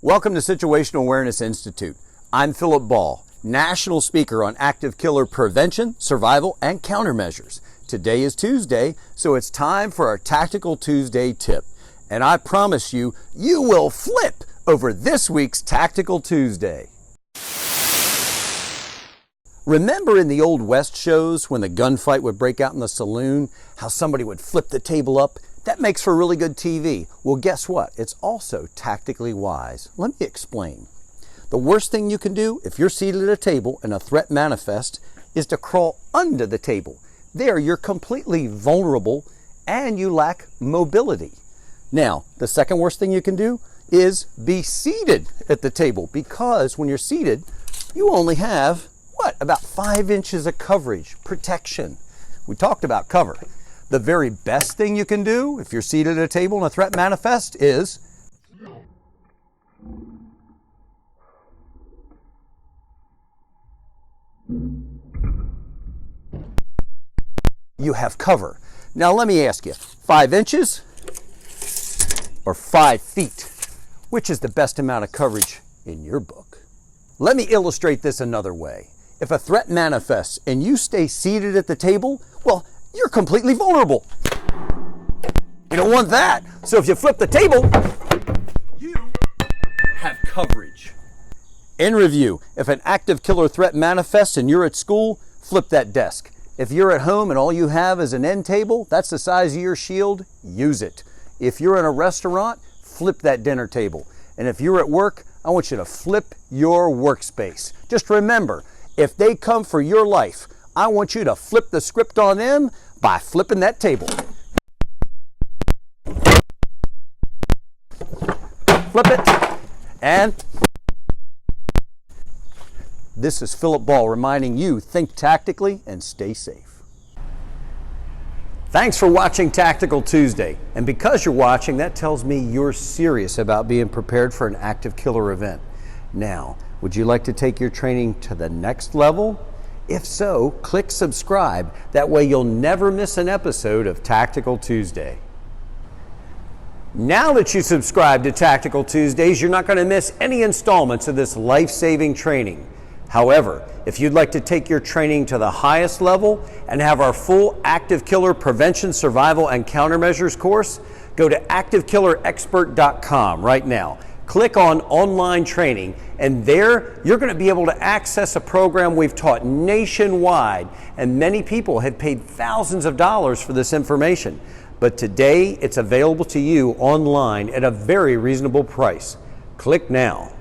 Welcome to Situational Awareness Institute. I'm Philip Ball, national speaker on active killer prevention, survival, and countermeasures. Today is Tuesday, so it's time for our Tactical Tuesday tip. And I promise you, you will flip over this week's Tactical Tuesday. Remember in the Old West shows when the gunfight would break out in the saloon, how somebody would flip the table up? That makes for really good TV. Well, guess what? It's also tactically wise. Let me explain. The worst thing you can do if you're seated at a table and a threat manifests is to crawl under the table. There, you're completely vulnerable and you lack mobility. Now, the second worst thing you can do is be seated at the table, because when you're seated, you only have, about 5 inches of coverage, protection. We talked about cover. The very best thing you can do if you're seated at a table and a threat manifests is you have cover. Now let me ask you, 5 inches or 5 feet? Which is the best amount of coverage in your book? Let me illustrate this another way. If a threat manifests and you stay seated at the table, well, you're completely vulnerable. You don't want that. So if you flip the table, you have coverage. In review, if an active killer threat manifests and you're at school, flip that desk. If you're at home and all you have is an end table, that's the size of your shield, use it. If you're in a restaurant, flip that dinner table. And if you're at work, I want you to flip your workspace. Just remember, if they come for your life, I want you to flip the script on them by flipping that table. Flip it. And this is Philip Ball reminding you, think tactically and stay safe. Thanks for watching Tactical Tuesday. And because you're watching, that tells me you're serious about being prepared for an active killer event. Now, would you like to take your training to the next level? If so, click subscribe. That way you'll never miss an episode of Tactical Tuesday. Now that you subscribe to Tactical Tuesdays, you're not going to miss any installments of this life-saving training. However, if you'd like to take your training to the highest level and have our full active killer prevention, survival, and countermeasures course, go to activekillerexpert.com right now. Click on online training, and there you're going to be able to access a program we've taught nationwide, and many people have paid thousands of dollars for this information. But today it's available to you online at a very reasonable price. Click now.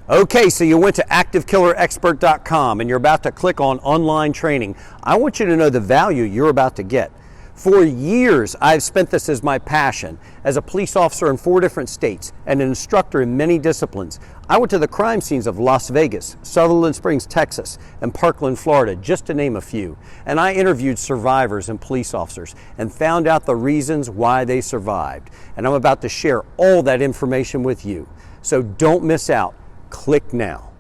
Okay, so you went to activekillerexpert.com and you're about to click on online training. I want you to know the value you're about to get. For years, I've spent this as my passion. As a police officer in 4 different states and an instructor in many disciplines, I went to the crime scenes of Las Vegas, Sutherland Springs, Texas, and Parkland, Florida, just to name a few. And I interviewed survivors and police officers and found out the reasons why they survived. And I'm about to share all that information with you. So don't miss out. Click now.